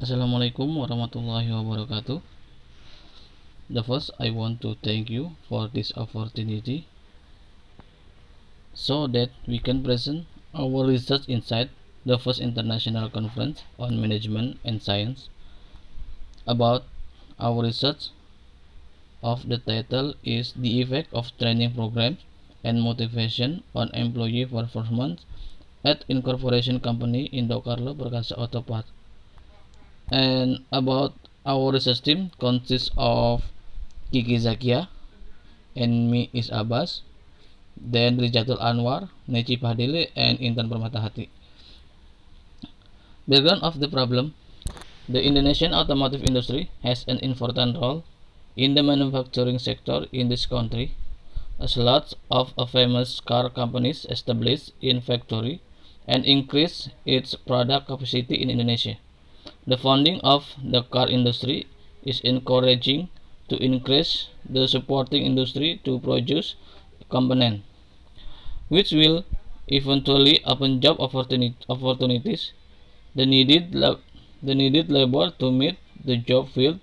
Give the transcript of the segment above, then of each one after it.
Assalamualaikum warahmatullahi wabarakatuh. The first, I want to thank you for this opportunity so that we can present our research inside the first international conference on management and science. About our research of the title is the effect of training programs and motivation on employee performance at incorporation company Indocarlo Perkasa Autopart. And about our research team consists of Kiki Zakia and me is Abbas, then Rijatul Anwar, Neci Pahdili, and Intan Permatahati. Background of the problem: the Indonesian automotive industry has an important role in the manufacturing sector in this country, as lots of famous car companies established in factory and increase its product capacity in Indonesia. The funding of the car industry is encouraging to increase the supporting industry to produce components, which will eventually open job opportunities. The needed labor to meet the job field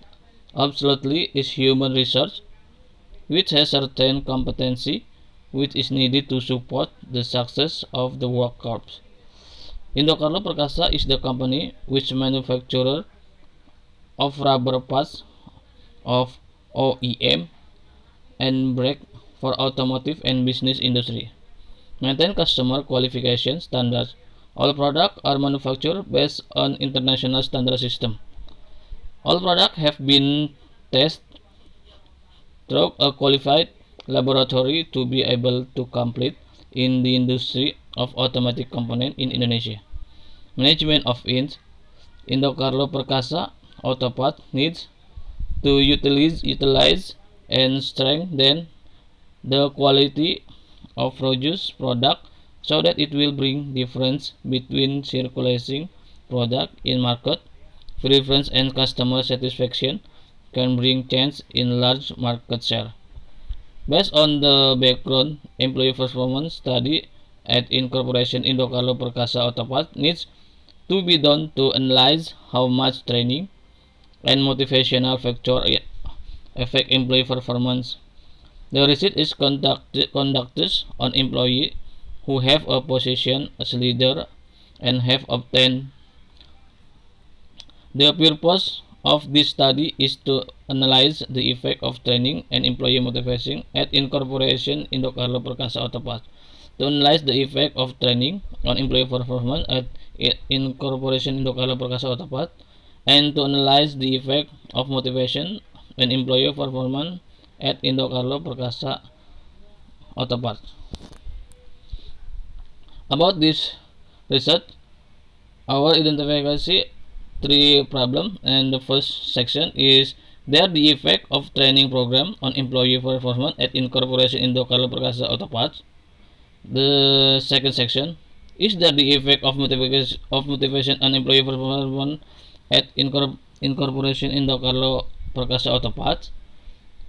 absolutely is human research, which has certain competency which is needed to support the success of the work corps. Indocarlo Perkasa is the company which manufacturer of rubber parts of OEM and brake for automotive and business industry. Maintain customer qualification standards. All products are manufactured based on international standard system. All products have been tested through a qualified laboratory to be able to compete in the industry of automotive component in Indonesia. Management of Indocarlo Perkasa Autopart needs to utilize and strengthen the quality of produced product so that it will bring difference between circulating product in market preference and customer satisfaction can bring change in large market share. Based on the background employee performance study at incorporation Indocarlo Perkasa Autopart needs to be done to analyze how much training and motivational factor affect employee performance. The research is conducted on employees who have a position as leader and have obtained. The purpose of this study is to analyze the effect of training and employee motivation at incorporation Indocarlo Perkasa Autopart. To analyze the effect of training on employee performance at incorporation Indocarlo Perkasa Autopart, and to analyze the effect of motivation and employee performance at Indocarlo Perkasa Autopart. About this research, our identify three problems, and the first section is there the effect of training program on employee performance at incorporation Indocarlo Perkasa Autopart. The second section is there the effect of motivation on employee performance at incorporation Indocarlo Perkasa Autopart.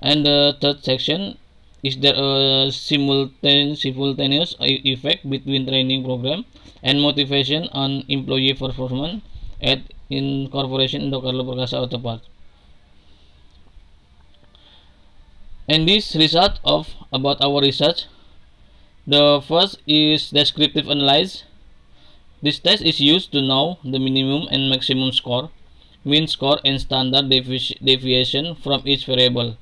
And the third section is there a simultaneous effect between training program and motivation on employee performance at incorporation Indocarlo Perkasa Autopart. And this result of about our research, the first is descriptive analysis. This test is used to know the minimum and maximum score, mean score, and standard deviation from each variable.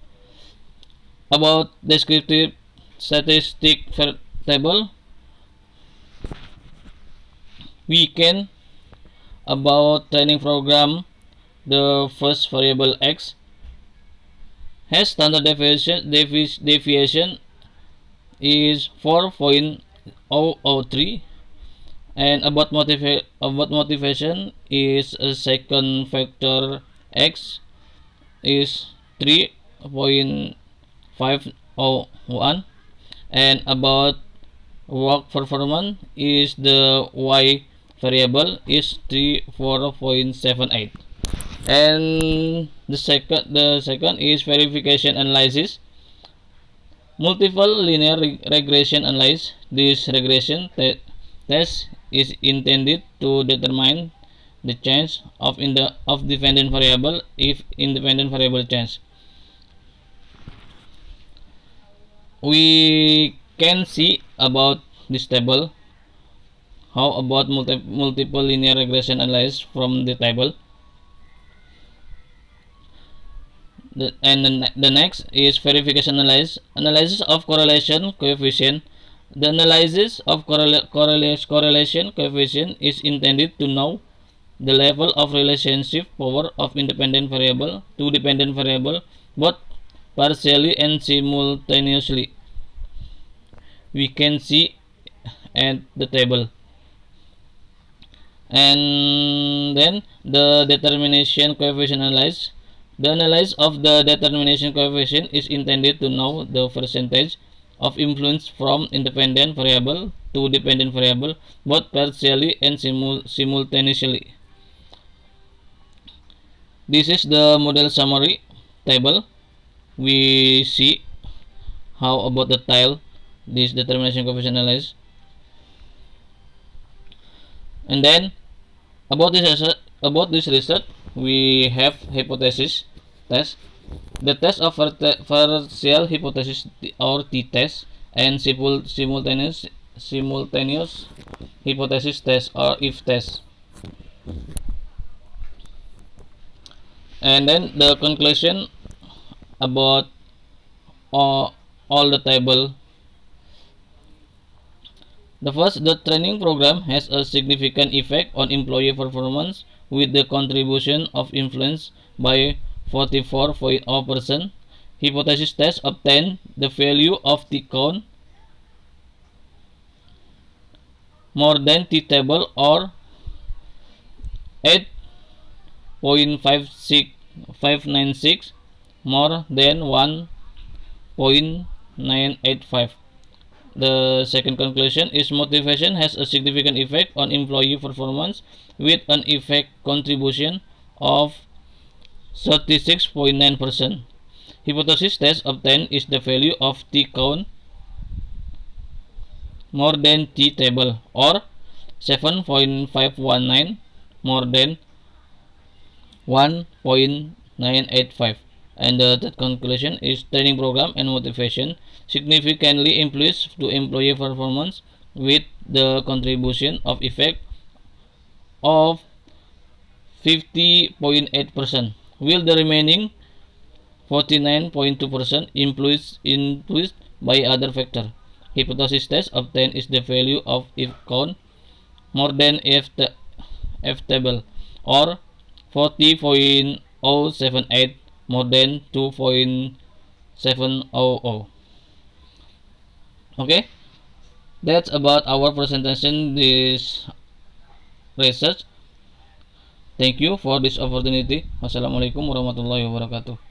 About descriptive statistic table, we can about training program. The first variable x has standard deviation is 4.003, and about motivation is a second factor x is 3.501, and about work performance is the y variable is 34.78. And the second is verification analysis. Multiple linear regression analysis. This regression test is intended to determine the change of dependent variable if independent variable change. We can see about this table. How about multiple linear regression analysis from the table? The next is verification analysis of correlation coefficient. The analysis of correlation coefficient is intended to know the level of relationship power of independent variable to dependent variable both partially and simultaneously. We can see at the table. And then the determination coefficient analysis. The analysis of the determination coefficient is intended to know the percentage of influence from independent variable to dependent variable both partially and simultaneously. This is the model summary table. We see how about the tile this determination coefficient analysis. And then about this research, we have hypothesis test, the test of partial hypothesis or t-test, and simultaneous hypothesis test or if test. And then the conclusion about all the table. The first, the training program has a significant effect on employee performance with the contribution of influence by 44.0%. Hypothesis test obtained the value of the count more than the table or 8.596 more than 1.985. The second conclusion is motivation has a significant effect on employee performance with an effect contribution of 36.9%. Hypothesis test obtained is the value of t count more than t table or 7.519 more than 1.985. And the third conclusion is training program and motivation significantly influence to employee performance with the contribution of effect of 50.8%, while the remaining 49.2% influenced by other factors. Hypothesis test obtained is the value of if count more than f table or 40.078 more than 2.700. Okay, that's about our presentation this research. Thank you for this opportunity. Wassalamualaikum warahmatullahi wabarakatuh.